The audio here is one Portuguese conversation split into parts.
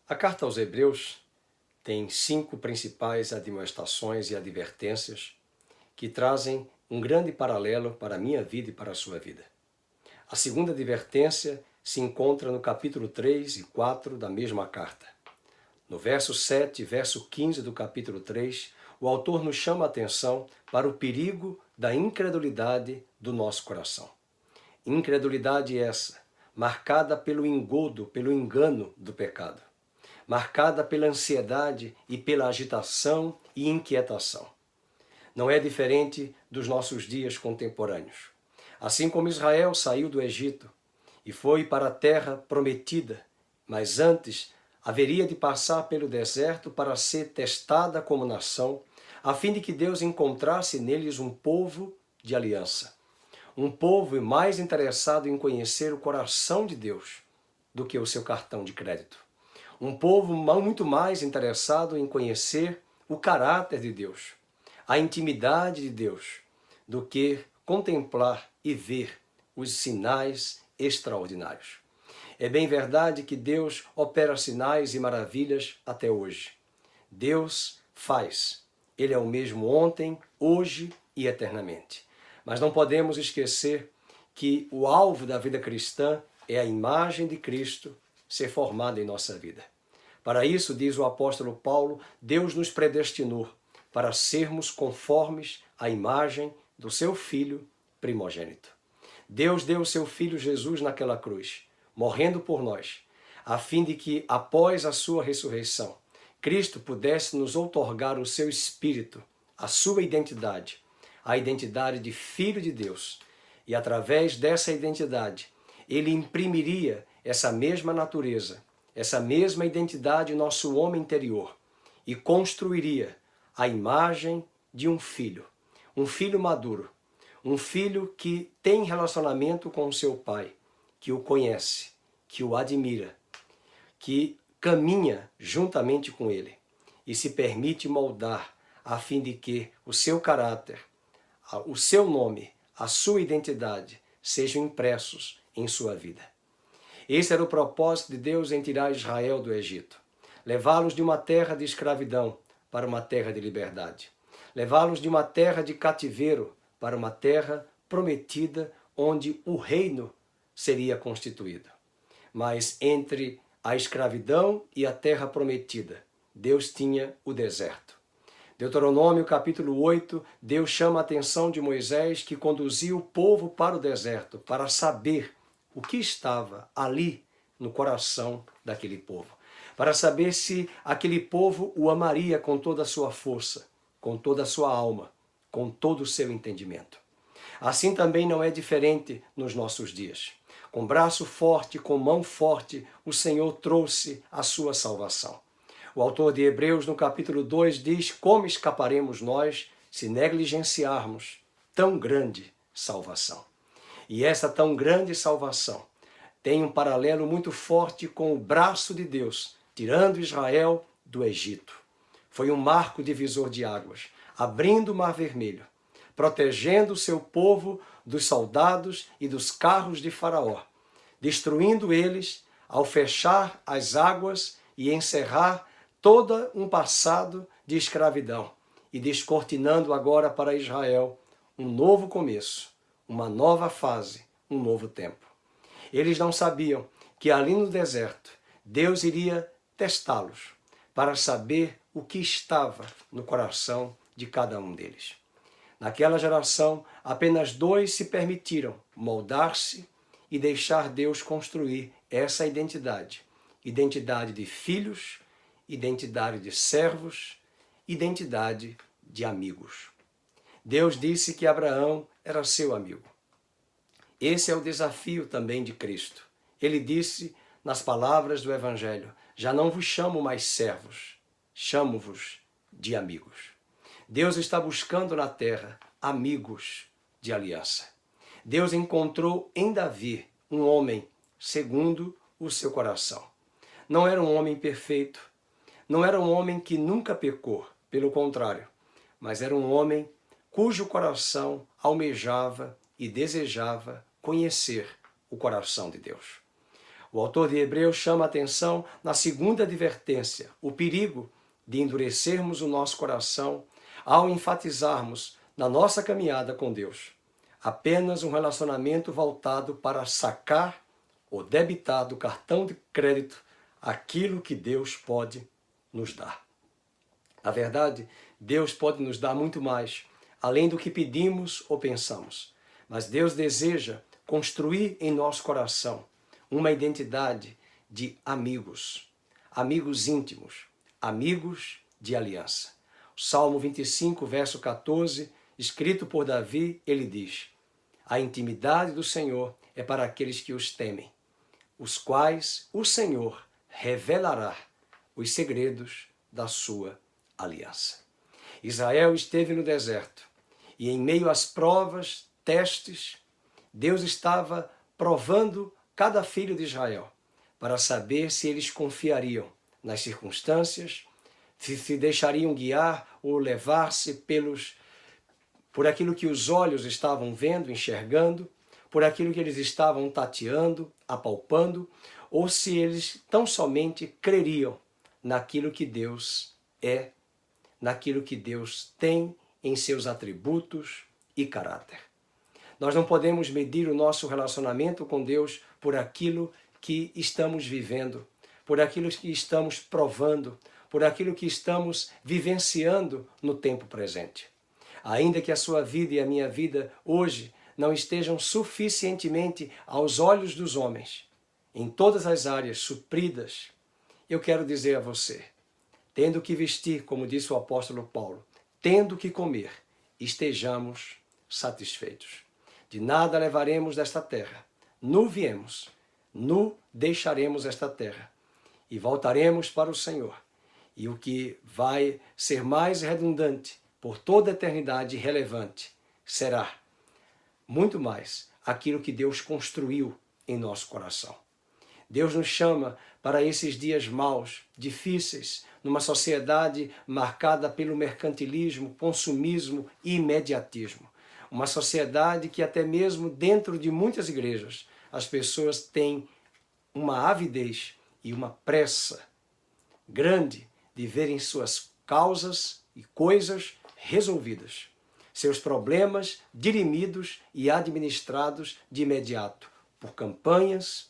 A carta aos Hebreus tem 5 principais admoestações e advertências que trazem um grande paralelo para a minha vida e para a sua vida. A segunda advertência se encontra no capítulo 3 e 4 da mesma carta. No verso 7 e verso 15 do capítulo 3, o autor nos chama a atenção para o perigo da incredulidade do nosso coração. Incredulidade essa, marcada pelo engodo, pelo engano do pecado, marcada pela ansiedade e pela agitação e inquietação. Não é diferente dos nossos dias contemporâneos. Assim como Israel saiu do Egito e foi para a terra prometida, mas antes haveria de passar pelo deserto para ser testada como nação, a fim de que Deus encontrasse neles um povo de aliança. Um povo mais interessado em conhecer o coração de Deus do que o seu cartão de crédito. Um povo muito mais interessado em conhecer o caráter de Deus, a intimidade de Deus, do que contemplar e ver os sinais extraordinários. É bem verdade que Deus opera sinais e maravilhas até hoje. Deus faz. Ele é o mesmo ontem, hoje e eternamente. Mas não podemos esquecer que o alvo da vida cristã é a imagem de Cristo ser formada em nossa vida. Para isso, diz o apóstolo Paulo, Deus nos predestinou para sermos conformes à imagem do seu Filho primogênito. Deus deu o seu Filho Jesus naquela cruz, morrendo por nós, a fim de que, após a sua ressurreição, Cristo pudesse nos outorgar o seu Espírito, a sua identidade, a identidade de Filho de Deus. E através dessa identidade, ele imprimiria essa mesma natureza, essa mesma identidade em nosso homem interior e construiria a imagem de um filho maduro, um filho que tem relacionamento com o seu pai, que o conhece, que o admira, que caminha juntamente com ele e se permite moldar a fim de que o seu caráter, o seu nome, a sua identidade sejam impressos em sua vida. Esse era o propósito de Deus em tirar Israel do Egito, levá-los de uma terra de escravidão para uma terra de liberdade, levá-los de uma terra de cativeiro para uma terra prometida onde o reino seria constituído. Mas entre a escravidão e a terra prometida, Deus tinha o deserto. Deuteronômio capítulo 8, Deus chama a atenção de Moisés, que conduziu o povo para o deserto, para saber o que estava ali no coração daquele povo, para saber se aquele povo o amaria com toda a sua força, com toda a sua alma, com todo o seu entendimento. Assim também não é diferente nos nossos dias. Com braço forte, com mão forte, o Senhor trouxe a sua salvação. O autor de Hebreus, no capítulo 2, diz: como escaparemos nós se negligenciarmos tão grande salvação? E essa tão grande salvação tem um paralelo muito forte com o braço de Deus, tirando Israel do Egito. Foi um marco divisor de águas, abrindo o Mar Vermelho, protegendo o seu povo dos soldados e dos carros de Faraó, destruindo eles ao fechar as águas e encerrar todo um passado de escravidão e descortinando agora para Israel um novo começo, uma nova fase, um novo tempo. Eles não sabiam que ali no deserto Deus iria testá-los para saber o que estava no coração de cada um deles. Naquela geração, apenas 2 se permitiram moldar-se e deixar Deus construir essa identidade. Identidade de filhos, identidade de servos, identidade de amigos. Deus disse que Abraão era seu amigo. Esse é o desafio também de Cristo. Ele disse nas palavras do Evangelho: já não vos chamo mais servos, chamo-vos de amigos. Deus está buscando na terra amigos de aliança. Deus encontrou em Davi um homem segundo o seu coração. Não era um homem perfeito, não era um homem que nunca pecou, pelo contrário, mas era um homem cujo coração almejava e desejava conhecer o coração de Deus. O autor de Hebreus chama a atenção na segunda advertência, o perigo de endurecermos o nosso coração ao enfatizarmos na nossa caminhada com Deus apenas um relacionamento voltado para sacar ou debitar do cartão de crédito aquilo que Deus pode nos dar. Na verdade, Deus pode nos dar muito mais, além do que pedimos ou pensamos. Mas Deus deseja construir em nosso coração uma identidade de amigos, amigos íntimos, amigos de aliança. O Salmo 25, verso 14, escrito por Davi, ele diz: a intimidade do Senhor é para aqueles que os temem, os quais o Senhor revelará os segredos da sua aliança. Israel esteve no deserto e, em meio às provas, testes, Deus estava provando cada filho de Israel para saber se eles confiariam nas circunstâncias, se deixariam guiar ou levar-se por aquilo que os olhos estavam vendo, enxergando, por aquilo que eles estavam tateando, apalpando, ou se eles tão somente creriam naquilo que Deus é, naquilo que Deus tem em seus atributos e caráter. Nós não podemos medir o nosso relacionamento com Deus por aquilo que estamos vivendo, por aquilo que estamos provando, por aquilo que estamos vivenciando no tempo presente. Ainda que a sua vida e a minha vida hoje não estejam suficientemente aos olhos dos homens, em todas as áreas supridas, eu quero dizer a você, tendo que vestir, como disse o apóstolo Paulo, tendo que comer, estejamos satisfeitos. De nada levaremos desta terra, nu viemos, nu deixaremos esta terra e voltaremos para o Senhor. E o que vai ser mais redundante por toda a eternidade e relevante será muito mais aquilo que Deus construiu em nosso coração. Deus nos chama para esses dias maus, difíceis, numa sociedade marcada pelo mercantilismo, consumismo e imediatismo. Uma sociedade que até mesmo dentro de muitas igrejas as pessoas têm uma avidez e uma pressa grande de verem suas causas e coisas resolvidas, seus problemas dirimidos e administrados de imediato, por campanhas,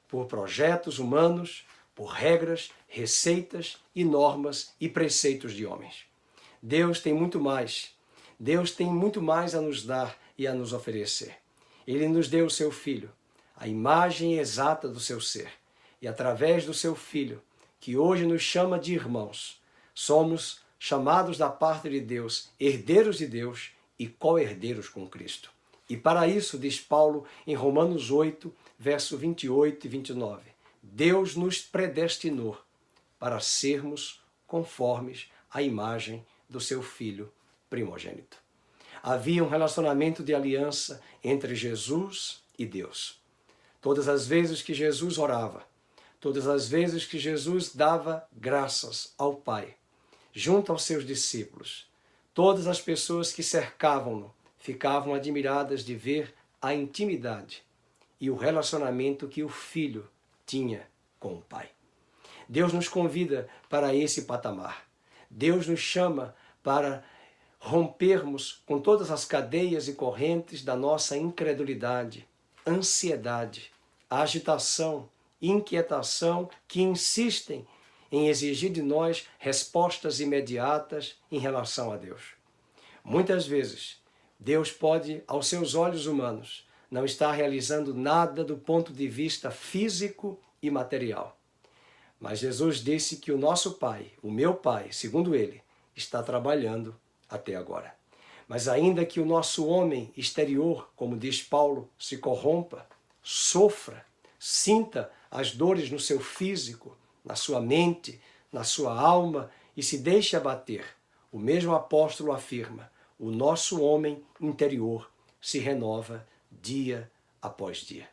por projetos humanos, por regras, receitas e normas e preceitos de homens. Deus tem muito mais. Deus tem muito mais a nos dar e a nos oferecer. Ele nos deu o seu Filho, a imagem exata do seu ser. E através do seu Filho, que hoje nos chama de irmãos, somos chamados da parte de Deus, herdeiros de Deus e co-herdeiros com Cristo. E para isso, diz Paulo em Romanos 8, verso 28 e 29, Deus nos predestinou para sermos conformes à imagem do seu Filho primogênito. Havia um relacionamento de aliança entre Jesus e Deus. Todas as vezes que Jesus orava, todas as vezes que Jesus dava graças ao Pai, junto aos seus discípulos, todas as pessoas que cercavam-no ficavam admiradas de ver a intimidade e o relacionamento que o Filho tinha com o Pai. Deus nos convida para esse patamar. Deus nos chama para rompermos com todas as cadeias e correntes da nossa incredulidade, ansiedade, agitação, inquietação que insistem em exigir de nós respostas imediatas em relação a Deus. Muitas vezes, Deus pode, aos seus olhos humanos, não estar realizando nada do ponto de vista físico e material. Mas Jesus disse que o nosso Pai, o meu Pai, segundo Ele, está trabalhando até agora. Mas ainda que o nosso homem exterior, como diz Paulo, se corrompa, sofra, sinta as dores no seu físico, na sua mente, na sua alma e se deixe abater, o mesmo apóstolo afirma, o nosso homem interior se renova dia após dia.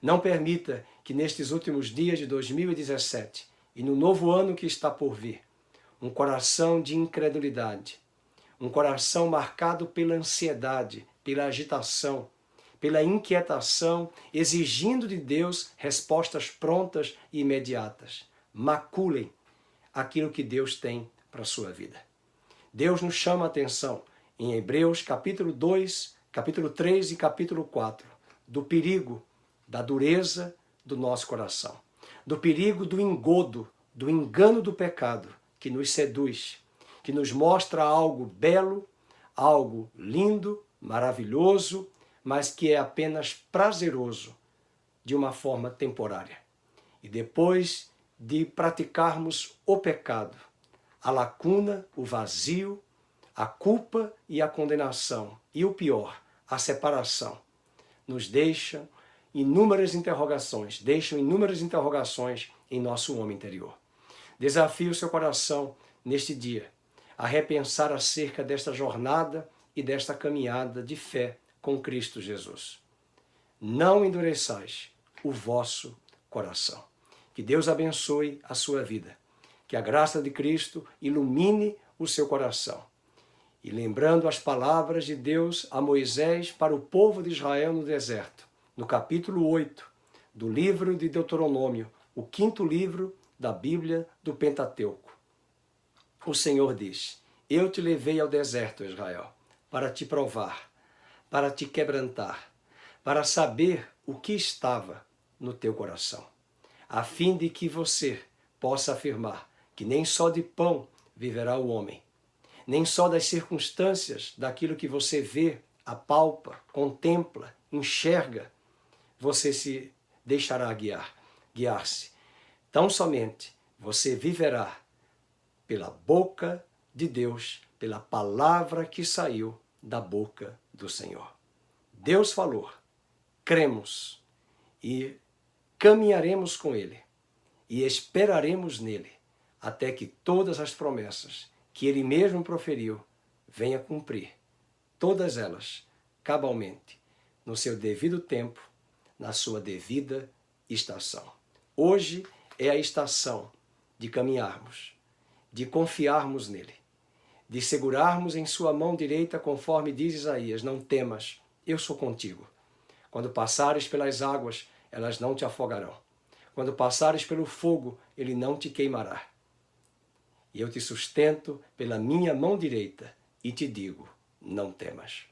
Não permita que nestes últimos dias de 2017 e no novo ano que está por vir, um coração de incredulidade, um coração marcado pela ansiedade, pela agitação, pela inquietação, exigindo de Deus respostas prontas e imediatas. Maculem aquilo que Deus tem para a sua vida. Deus nos chama a atenção em Hebreus capítulo 2, capítulo 3 e capítulo 4, do perigo da dureza do nosso coração, do perigo do engodo, do engano do pecado que nos seduz, que nos mostra algo belo, algo lindo, maravilhoso, mas que é apenas prazeroso de uma forma temporária. E depois de praticarmos o pecado, a lacuna, o vazio, a culpa e a condenação, e o pior, a separação, nos deixam inúmeras interrogações em nosso homem interior. Desafio o seu coração neste dia a repensar acerca desta jornada e desta caminhada de fé com Cristo Jesus. Não endureçais o vosso coração. Que Deus abençoe a sua vida. Que a graça de Cristo ilumine o seu coração. E lembrando as palavras de Deus a Moisés para o povo de Israel no deserto, no capítulo 8 do livro de Deuteronômio, o 5º livro da Bíblia do Pentateuco. O Senhor diz: eu te levei ao deserto, Israel, para te provar, para te quebrantar, para saber o que estava no teu coração, a fim de que você possa afirmar que nem só de pão viverá o homem, nem só das circunstâncias, daquilo que você vê, apalpa, contempla, enxerga, você se deixará guiar-se. Tão somente você viverá pela boca de Deus, pela palavra que saiu da boca do Senhor. Deus falou, cremos e caminharemos com Ele e esperaremos nele até que todas as promessas que Ele mesmo proferiu venha cumprir, todas elas, cabalmente, no seu devido tempo, na sua devida estação. Hoje é a estação de caminharmos, de confiarmos nele, de segurarmos em sua mão direita, conforme diz Isaías, não temas, eu sou contigo. Quando passares pelas águas, elas não te afogarão. Quando passares pelo fogo, ele não te queimará. E eu te sustento pela minha mão direita e te digo, não temas.